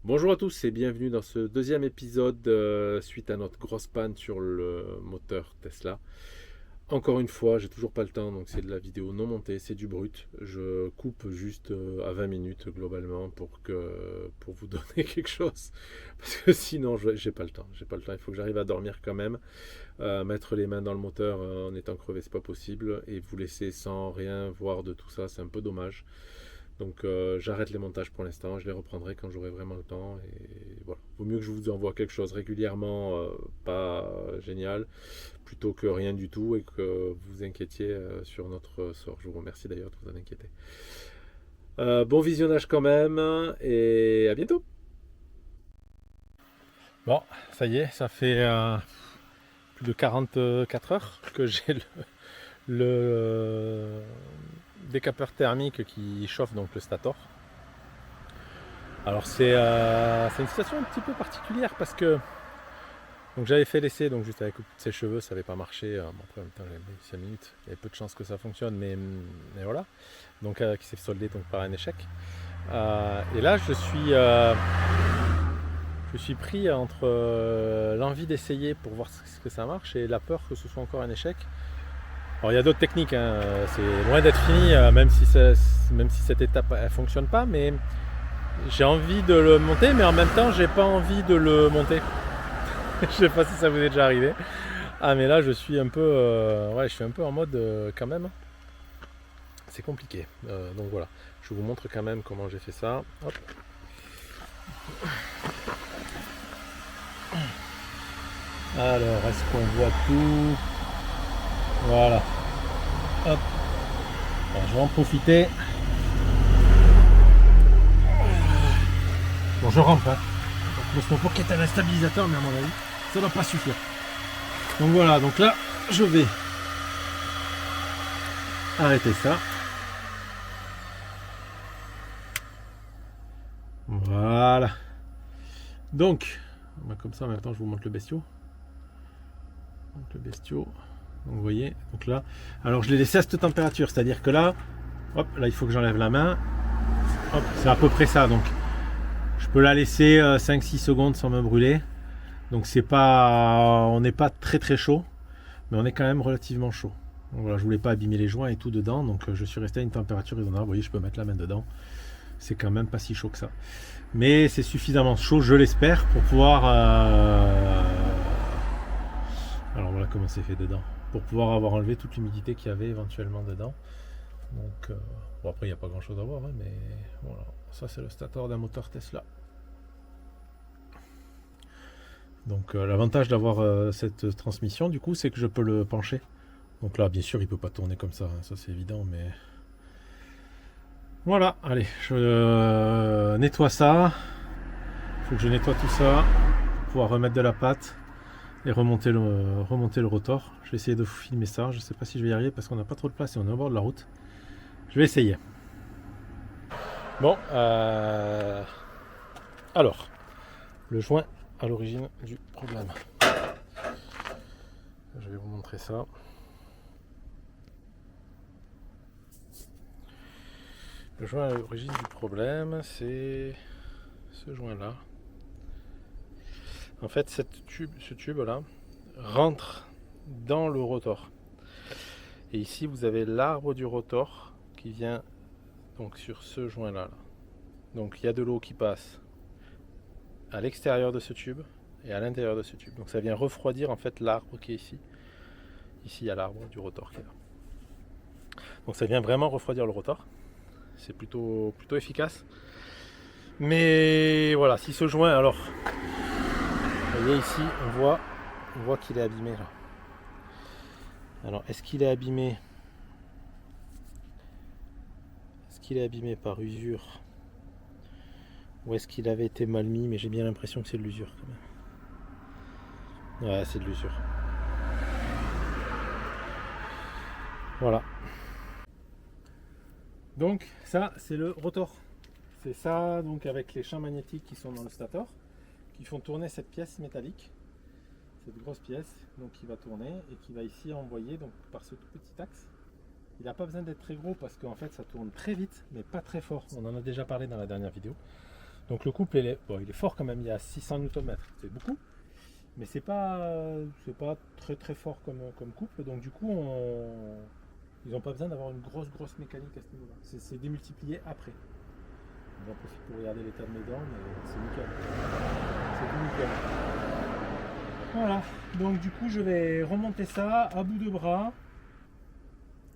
Bonjour à tous et bienvenue dans ce deuxième épisode suite à notre grosse panne sur le moteur Tesla. Encore une fois, j'ai toujours pas le temps, donc c'est de la vidéo non montée, c'est du brut. Je coupe juste à 20 minutes globalement pour vous donner quelque chose. Parce que sinon, j'ai pas le temps. J'ai pas le temps. Il faut que j'arrive à dormir quand même. Mettre les mains dans le moteur en étant crevé, c'est pas possible. Et vous laisser sans rien voir de tout ça, c'est un peu dommage. Donc j'arrête les montages pour l'instant, je les reprendrai quand j'aurai vraiment le temps. Et voilà, vaut mieux que je vous envoie quelque chose régulièrement, pas génial, plutôt que rien du tout et que vous vous inquiétiez sur notre sort. Je vous remercie d'ailleurs de vous en inquiéter. Bon visionnage quand même et à bientôt. Bon, ça y est, ça fait plus de 44 heures que j'ai le décapeur thermique qui chauffe donc le stator. Alors c'est une situation un petit peu particulière parce que donc j'avais fait l'essai donc juste avec le coup de sèche-cheveux, ça n'avait pas marché. Bon, après en même temps j'avais mis 5 minutes, il y avait peu de chances que ça fonctionne, mais voilà. Donc qui s'est soldé donc par un échec. Et là je suis pris entre l'envie d'essayer pour voir ce que ça marche et la peur que ce soit encore un échec. Alors il y a d'autres techniques, hein, c'est loin d'être fini, même si cette étape elle fonctionne pas, mais j'ai envie de le monter, mais en même temps, j'ai pas envie de le monter. Je sais pas si ça vous est déjà arrivé. Ah, mais là, je suis un peu, ouais, je suis un peu en mode quand même. C'est compliqué. Donc voilà, je vous montre quand même comment j'ai fait ça. Hop. Alors, est-ce qu'on voit tout? Voilà. Hop. Alors, je vais en profiter. Bon, je rentre. Hein. Mon pocket a un stabilisateur, mais à mon avis, ça ne va pas suffire. Donc voilà, donc là, je vais arrêter ça. Voilà. Donc, comme ça en même temps, je vous montre le bestiau. Donc le bestiau. Donc vous voyez, donc là, alors je l'ai laissé à cette température, c'est-à-dire que là, hop, là il faut que j'enlève la main. Hop, c'est à peu près ça. Donc je peux la laisser 5-6 secondes sans me brûler. Donc c'est pas, on n'est pas très très chaud, mais on est quand même relativement chaud. Donc voilà, je voulais pas abîmer les joints et tout dedans, donc je suis resté à une température raisonnable. Vous voyez, je peux mettre la main dedans. C'est quand même pas si chaud que ça. Mais c'est suffisamment chaud, je l'espère, pour pouvoir... Alors voilà comment c'est fait dedans. Pour pouvoir avoir enlevé toute l'humidité qu'il y avait éventuellement dedans. Donc, bon après il n'y a pas grand chose à voir, hein, mais voilà. Ça c'est le stator d'un moteur Tesla. Donc l'avantage d'avoir cette transmission du coup, c'est que je peux le pencher. Donc là bien sûr il peut pas tourner comme ça, hein, ça c'est évident, mais... Voilà, allez, je nettoie ça. Il faut que je nettoie tout ça pour pouvoir remettre de la pâte et remonter le rotor. Je vais essayer de filmer ça. Je ne sais pas si je vais y arriver parce qu'on n'a pas trop de place et on est au bord de la route. Je vais essayer. Bon, alors, le joint à l'origine du problème. Je vais vous montrer ça. Le joint à l'origine du problème, c'est ce joint-là. En fait, ce tube-là rentre dans le rotor. Et ici, vous avez l'arbre du rotor qui vient donc sur ce joint-là. Donc, il y a de l'eau qui passe à l'extérieur de ce tube et à l'intérieur de ce tube. Donc, ça vient refroidir en fait l'arbre qui est ici. Ici, il y a l'arbre du rotor qui est là. Donc, ça vient vraiment refroidir le rotor. C'est plutôt efficace. Mais voilà, si ce joint, alors, vous voyez ici, on voit qu'il est abîmé là. Alors, est-ce qu'il est abîmé par usure ou est-ce qu'il avait été mal mis? Mais j'ai bien l'impression que c'est de l'usure quand même. Ouais, c'est de l'usure. Voilà. Donc ça, c'est le rotor. C'est ça, donc avec les champs magnétiques qui sont dans le stator, qui font tourner cette pièce métallique, cette grosse pièce, donc qui va tourner et qui va ici envoyer donc par ce tout petit axe. Il n'a pas besoin d'être très gros parce qu'en fait ça tourne très vite, mais pas très fort. On en a déjà parlé dans la dernière vidéo. Donc le couple, il est fort quand même, il y a 600 Nm, c'est beaucoup. Mais c'est pas très très fort comme couple. Donc du coup, ils n'ont pas besoin d'avoir une grosse mécanique à ce niveau-là. C'est démultiplié après. J'en profite pour regarder l'état de mes dents, mais c'est nickel. C'est tout nickel. Voilà, donc du coup je vais remonter ça à bout de bras.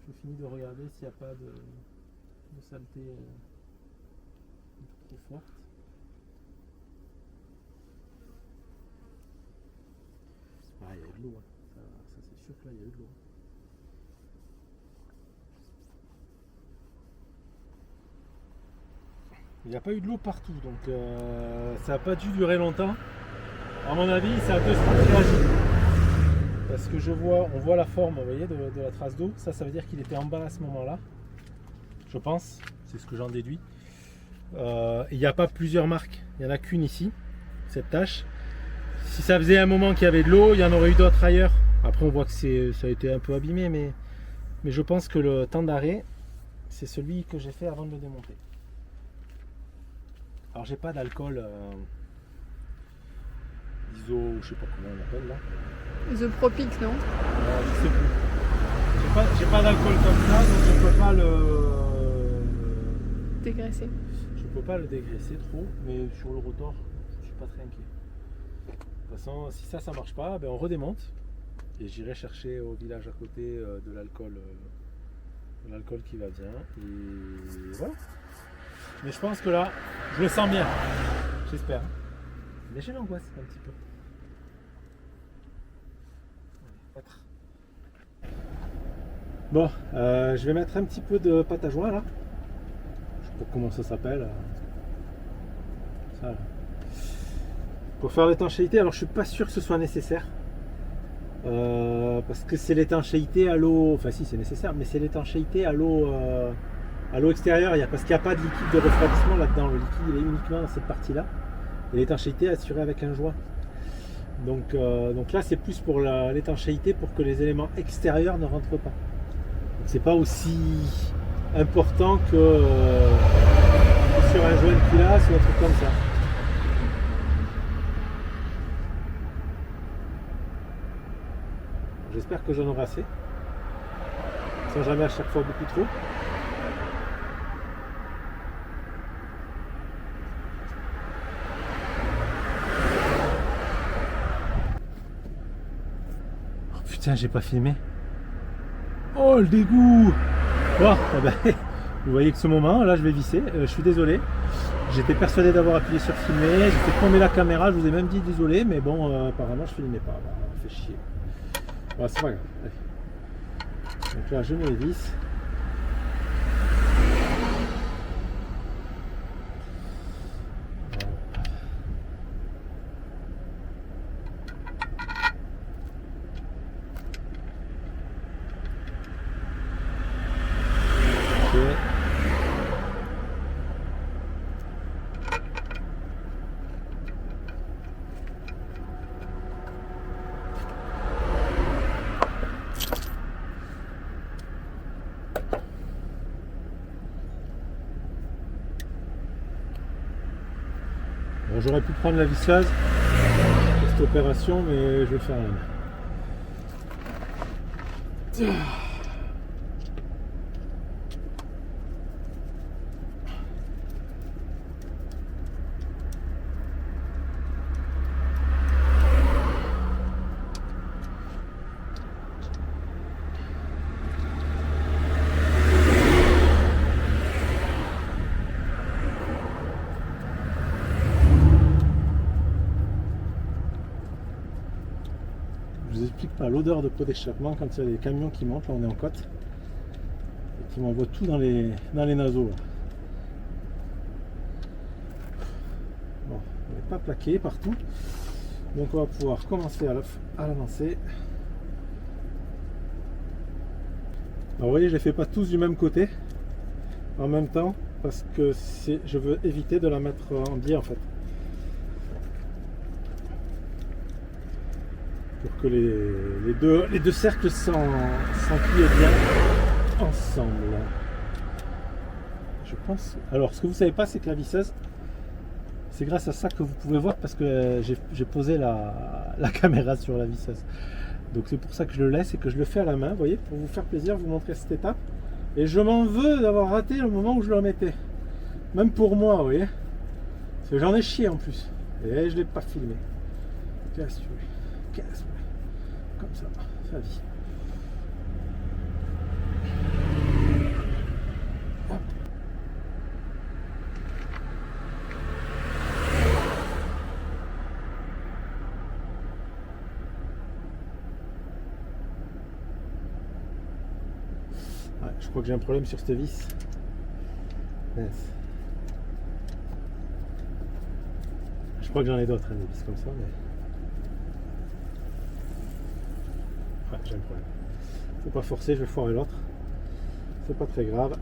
Je finis de regarder s'il n'y a pas de saleté trop forte. Ah, il y a eu de l'eau, hein. Ça c'est sûr que là il y a eu de l'eau. Il n'y a pas eu de l'eau partout, donc ça n'a pas dû durer longtemps. À mon avis, c'est un peu réagi. Parce que on voit la forme, vous voyez, de la trace d'eau. Ça veut dire qu'il était en bas à ce moment-là. Je pense, c'est ce que j'en déduis. Il n'y a pas plusieurs marques, il n'y en a qu'une ici, cette tache. Si ça faisait un moment qu'il y avait de l'eau, il y en aurait eu d'autres ailleurs. Après, on voit que ça a été un peu abîmé, mais je pense que le temps d'arrêt, c'est celui que j'ai fait avant de le démonter. Alors, j'ai pas d'alcool iso, je sais pas comment on l'appelle là. Isopropique, non? Je sais plus. J'ai pas d'alcool comme ça, donc je peux pas le Dégraisser. Je peux pas le dégraisser trop, mais sur le rotor, je suis pas très inquiet. De toute façon, si ça marche pas, ben on redémonte et j'irai chercher au village à côté de l'alcool qui va bien. Et voilà. Mais je pense que là, je le sens bien. J'espère. Mais j'ai l'angoisse un petit peu. Bon, je vais mettre un petit peu de pâte à joint là. Je sais pas comment ça s'appelle. Ça là. Pour faire l'étanchéité, alors je suis pas sûr que ce soit nécessaire. Parce que c'est l'étanchéité à l'eau. Enfin si c'est nécessaire, mais c'est l'étanchéité à l'eau extérieure. Parce qu'il n'y a pas de liquide de refroidissement là-dedans. Le liquide il est uniquement dans cette partie-là. Et l'étanchéité est assurée avec un joint. Donc là c'est plus pour l'étanchéité pour que les éléments extérieurs ne rentrent pas. C'est pas aussi important que sur un joint de culasse ou un truc comme ça. J'espère que j'en aurai assez. Sans jamais à chaque fois beaucoup trop. Oh putain, j'ai pas filmé. Oh le dégoût! Bon, ben, vous voyez que ce moment, là je vais visser. Je suis désolé. J'étais persuadé d'avoir appuyé sur filmer. J'ai fait tomber la caméra. Je vous ai même dit désolé, mais bon, apparemment je filmais pas. Ça fait chier. Bon, c'est pas grave. Allez. Donc là, je mets les vis. Bon, j'aurais pu prendre la visseuse pour cette opération, mais je vais le faire là. Je vous explique pas l'odeur de pot d'échappement quand il y a des camions qui montent, là on est en côte, et qui m'envoient tout dans les naseaux. Là. Bon, on n'est pas plaqué partout, donc on va pouvoir commencer à l'avancer. Alors vous voyez, je les fais pas tous du même côté en même temps parce que je veux éviter de la mettre en biais en fait. Pour que les deux cercles s'enquillent bien ensemble. Je pense. Alors, ce que vous savez pas, c'est que la visseuse, C'est grâce à ça que vous pouvez voir parce que j'ai posé la caméra sur la visseuse. Donc c'est pour ça que je le laisse et que je le fais à la main, vous voyez, pour vous faire plaisir, vous montrer cette étape. Et je m'en veux d'avoir raté le moment où je le remettais. Même pour moi, vous voyez. Parce que j'en ai chié en plus. Et je ne l'ai pas filmé. Casse-toi. Casse-toi. Comme ça, sa vie. Hop. Ouais, je crois que j'ai un problème sur cette vis. Mince. Je crois que j'en ai d'autres, des vis comme ça, mais... Ouais, j'ai un problème. Faut pas forcer, je vais foirer l'autre. C'est pas très grave.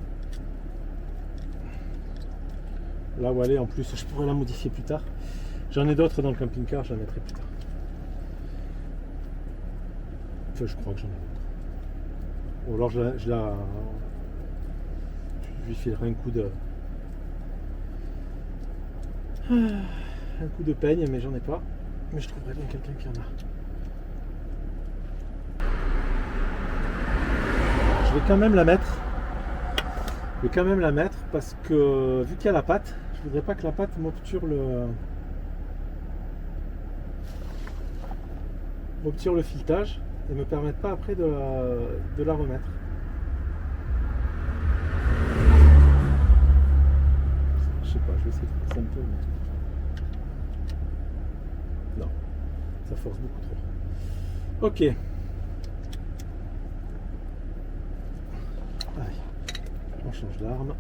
Là où elle est, en plus, je pourrais la modifier plus tard. J'en ai d'autres dans le camping-car, je la mettrai plus tard. Enfin, je crois que j'en ai d'autres. Ou alors je lui filerai un coup de... Un coup de peigne, mais j'en ai pas. Mais je trouverai bien quelqu'un qui en a. Je vais quand même la mettre. Je vais quand même la mettre parce que vu qu'il y a la pâte, je voudrais pas que la pâte m'obture le filetage et me permette pas après de la remettre. Je sais pas, je vais essayer de forcer un peu. Mais... non, ça force beaucoup trop. Ok. Allez, on change d'arme.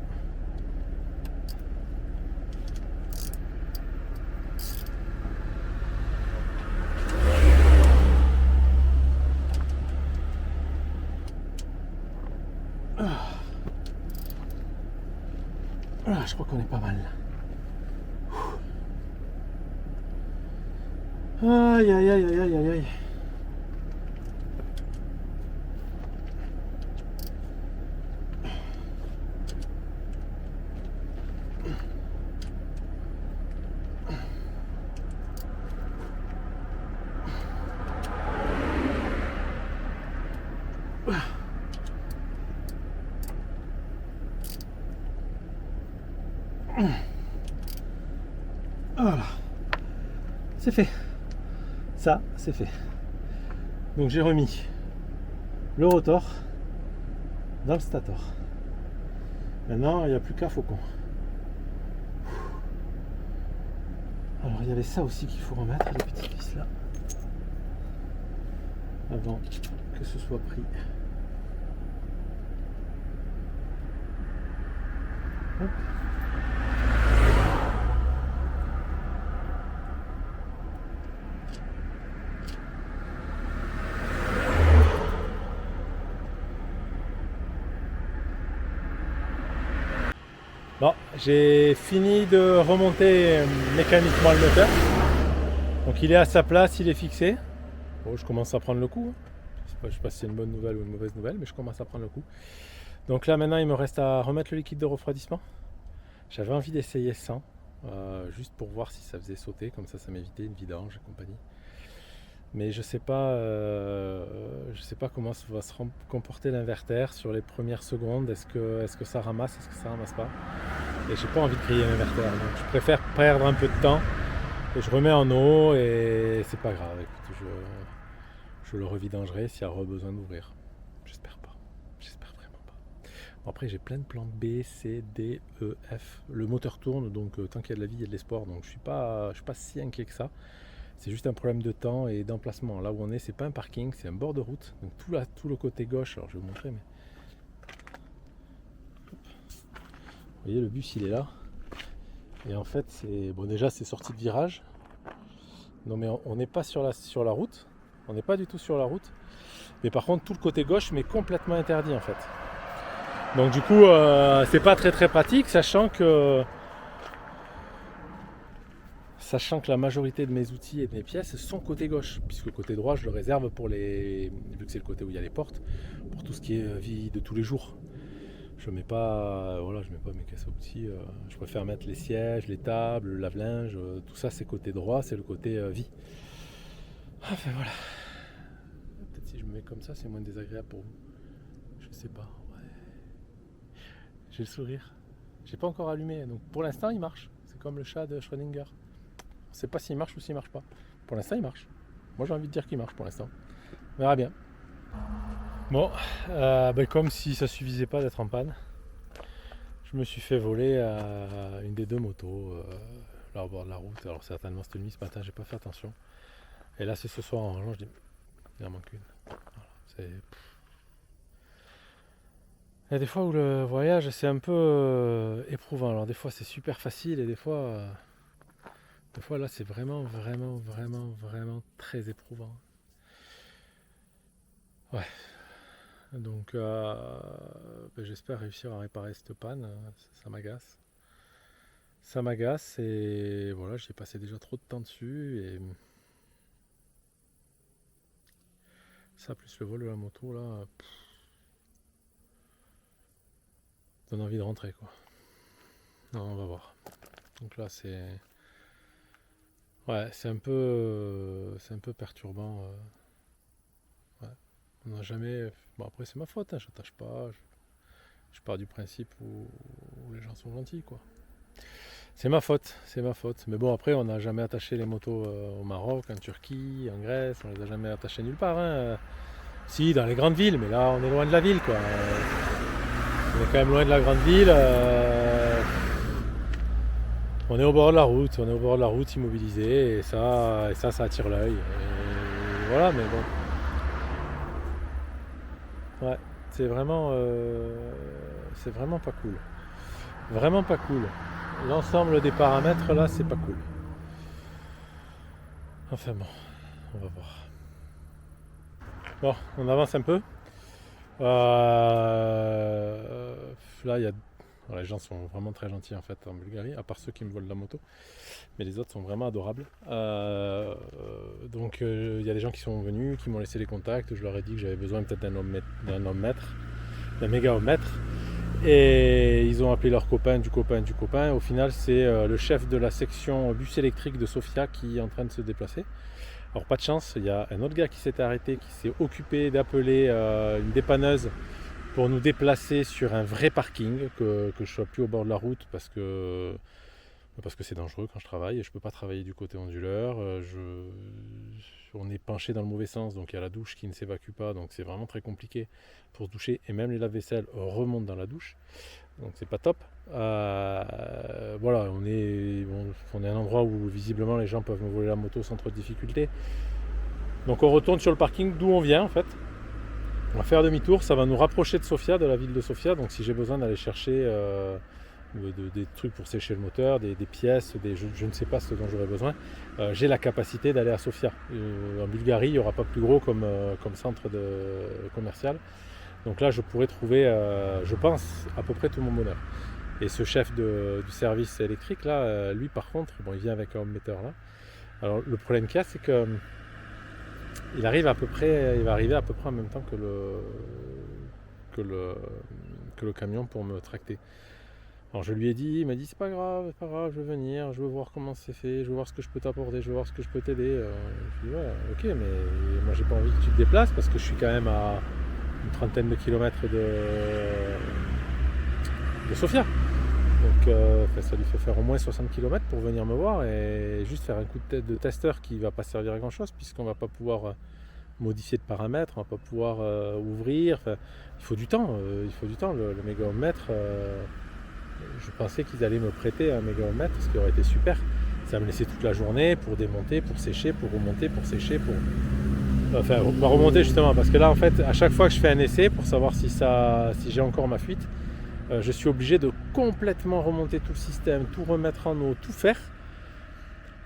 Ah, je crois qu'on est pas mal. Aïe aïe aïe aïe aïe aïe aïe. Voilà, c'est fait. Ça, c'est fait. Donc j'ai remis le rotor dans le stator. Maintenant, il n'y a plus qu'à faucon. Alors il y avait ça aussi qu'il faut remettre, les petites vis là, avant que ce soit pris. Hop. Bon, j'ai fini de remonter mécaniquement le moteur. Donc il est à sa place, il est fixé. Bon, je commence à prendre le coup. Je ne sais pas si c'est une bonne nouvelle ou une mauvaise nouvelle, mais je commence à prendre le coup. Donc là maintenant il me reste à remettre le liquide de refroidissement. J'avais envie d'essayer sans, juste pour voir si ça faisait sauter, comme ça m'évitait une vidange et compagnie. Mais je sais pas comment va se comporter l'inverter sur les premières secondes. Est-ce que ça ramasse, est-ce que ça ramasse pas? Et j'ai pas envie de griller l'inverter, donc je préfère perdre un peu de temps et je remets en eau et c'est pas grave. Écoute, je le revidangerai s'il y a besoin d'ouvrir. J'espère pas, j'espère vraiment pas. Bon, après j'ai plein de plans B, C, D, E, F. Le moteur tourne, donc tant qu'il y a de la vie, il y a de l'espoir. Donc je suis pas si inquiet que ça. C'est juste un problème de temps et d'emplacement. Là où on est, c'est pas un parking, c'est un bord de route. Donc tout le côté gauche, alors je vais vous montrer, mais... Vous voyez, le bus, il est là. Et en fait, c'est... Bon, déjà, c'est sorti de virage. Non, mais on n'est pas sur la route. On n'est pas du tout sur la route. Mais par contre, tout le côté gauche m'est complètement interdit, en fait. Donc du coup, c'est pas très très pratique, sachant que la majorité de mes outils et de mes pièces sont côté gauche, puisque côté droit je le réserve pour vu que c'est le côté où il y a les portes, pour tout ce qui est vie de tous les jours. Je mets pas mes caisses à outils. Je préfère mettre les sièges, les tables, le lave-linge. Tout ça, c'est côté droit, c'est le côté vie. Enfin voilà. Peut-être si je me mets comme ça, c'est moins désagréable pour vous. Je sais pas. Ouais. J'ai le sourire. J'ai pas encore allumé. Donc pour l'instant, il marche. C'est comme le chat de Schrödinger. On sait pas s'il marche ou s'il marche pas. Pour l'instant, il marche. Moi, j'ai envie de dire qu'il marche pour l'instant. On verra bien. Bon, comme si ça suffisait pas d'être en panne, je me suis fait voler une des deux motos là au bord de la route. Alors certainement c'était nuit ce matin, j'ai pas fait attention. Et là c'est ce soir en rangeant, je dis il en manque une. Voilà, il y a des fois où le voyage c'est un peu éprouvant. Alors des fois c'est super facile et des fois là c'est vraiment très éprouvant. Ouais. Donc j'espère réussir à réparer cette panne, ça m'agace. Ça m'agace et voilà, j'ai passé déjà trop de temps dessus et ça plus le vol de la moto là, donne envie de rentrer quoi. Non, on va voir. Donc là c'est un peu perturbant. Ouais. On n'a jamais. Bon après c'est ma faute, hein, j'attache pas. Je pars du principe où les gens sont gentils quoi. C'est ma faute. Mais bon après on n'a jamais attaché les motos au Maroc, en Turquie, en Grèce, on les a jamais attachées nulle part. Hein. Si dans les grandes villes, mais là on est loin de la ville quoi. On est quand même loin de la grande ville. On est au bord de la route, immobilisé, et ça attire l'œil. Et voilà, mais bon. Ouais, c'est vraiment pas cool. Vraiment pas cool. L'ensemble des paramètres là, c'est pas cool. Enfin bon, on va voir. Bon, on avance un peu. Là, les gens sont vraiment très gentils en fait en Bulgarie, à part ceux qui me volent la moto. Mais les autres sont vraiment adorables. Donc il y a des gens qui sont venus, qui m'ont laissé les contacts. Je leur ai dit que j'avais besoin peut-être d'un ohmmètre, d'un méga ohmmètre. Et ils ont appelé leur copain, du copain. Au final, c'est le chef de la section bus électrique de Sofia qui est en train de se déplacer. Alors pas de chance, il y a un autre gars qui s'était arrêté, qui s'est occupé d'appeler une dépanneuse pour nous déplacer sur un vrai parking, que je ne sois plus au bord de la route parce que c'est dangereux quand je travaille et je ne peux pas travailler du côté onduleur. On est penché dans le mauvais sens, donc il y a la douche qui ne s'évacue pas, donc c'est vraiment très compliqué pour se doucher et même les lave-vaisselle remontent dans la douche, donc c'est pas top. Voilà, on est à un endroit où visiblement les gens peuvent me voler la moto sans trop de difficulté. Donc on retourne sur le parking d'où on vient en fait. On va faire demi-tour, ça va nous rapprocher de Sofia, de la ville de Sofia. Donc si j'ai besoin d'aller chercher des trucs pour sécher le moteur, des pièces, je ne sais pas ce dont j'aurai besoin, j'ai la capacité d'aller à Sofia. En Bulgarie, il n'y aura pas plus gros comme centre commercial. Donc là, je pourrais trouver, je pense, à peu près tout mon bonheur. Et ce chef du service électrique, là, lui par contre, bon, il vient avec un ohmmètre là. Alors le problème qu'il y a, c'est que il va arriver à peu près en même temps que le camion pour me tracter. Alors je lui ai dit, il m'a dit c'est pas grave, je veux venir, je veux voir comment c'est fait, je veux voir ce que je peux t'apporter, je veux voir ce que je peux t'aider. Je lui ai dit ouais, ok, mais moi j'ai pas envie que tu te déplaces parce que je suis quand même à une trentaine de kilomètres de Sofia. Donc ça lui fait faire au moins 60 km pour venir me voir et juste faire un coup de testeur qui ne va pas servir à grand chose puisqu'on ne va pas pouvoir modifier de paramètres, on ne va pas pouvoir ouvrir. Enfin, il faut du temps. Le méga ohmmètre, je pensais qu'ils allaient me prêter un méga ohmmètre, ce qui aurait été super. Ça me laissait toute la journée pour démonter, pour sécher, pour remonter, pour sécher, Enfin, pas remonter justement, parce que là en fait, à chaque fois que je fais un essai pour savoir si j'ai encore ma fuite, je suis obligé de complètement remonter tout le système, tout remettre en eau, tout faire.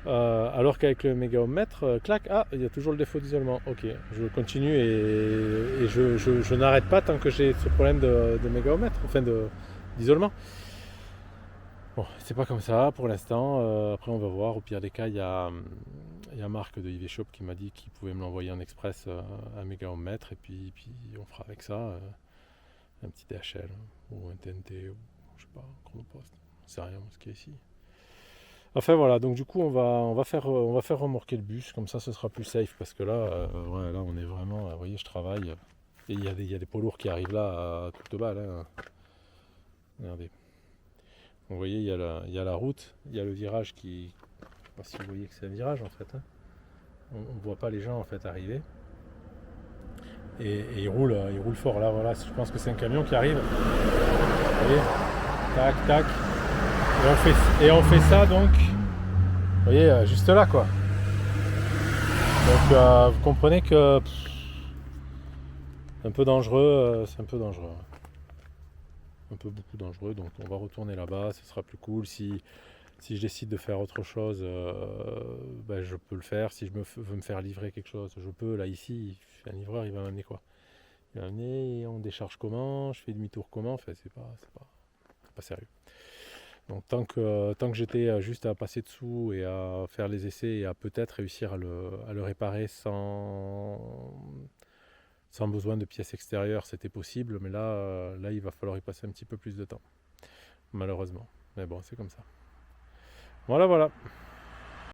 Alors qu'avec le méga ohmmètre, clac, il y a toujours le défaut d'isolement. Ok, je continue et je n'arrête pas tant que j'ai ce problème de méga ohmmètre, enfin d'isolement. Bon, c'est pas comme ça pour l'instant. Après, on va voir. Au pire des cas, il y a Marc de IV Shop qui m'a dit qu'il pouvait me l'envoyer en express un méga ohmmètre et puis on fera avec ça. un petit DHL ou un TNT ou je sais pas, un Chronopost, on sait rien ce qu'il y a ici. Enfin voilà, donc du coup on va faire remorquer le bus, comme ça ce sera plus safe parce que là, ouais, là on est vraiment, vous voyez je travaille et il y a des poids lourds qui arrivent là à toute balle. Hein. Regardez. Vous voyez, il y a la route, il y a le virage qui... Je sais pas si vous voyez que c'est un virage en fait. Hein. On ne voit pas les gens en fait arriver. Et ils roulent fort. Là, voilà, je pense que c'est un camion qui arrive. Vous voyez, tac, tac. Et on fait ça donc, vous voyez, juste là quoi. Donc vous comprenez que c'est un peu dangereux, un peu beaucoup dangereux, donc on va retourner là-bas, ce sera plus cool. Si je décide de faire autre chose, ben, je peux le faire. Si je veux me faire livrer quelque chose, je peux. Là ici, un livreur, il va m'amener quoi? Il va m'amener, on décharge comment, je fais demi-tour comment, enfin c'est pas sérieux. Donc tant que j'étais juste à passer dessous et à faire les essais et à peut-être réussir à le réparer sans besoin de pièces extérieures, c'était possible, mais là il va falloir y passer un petit peu plus de temps, malheureusement. Mais bon, c'est comme ça. Voilà.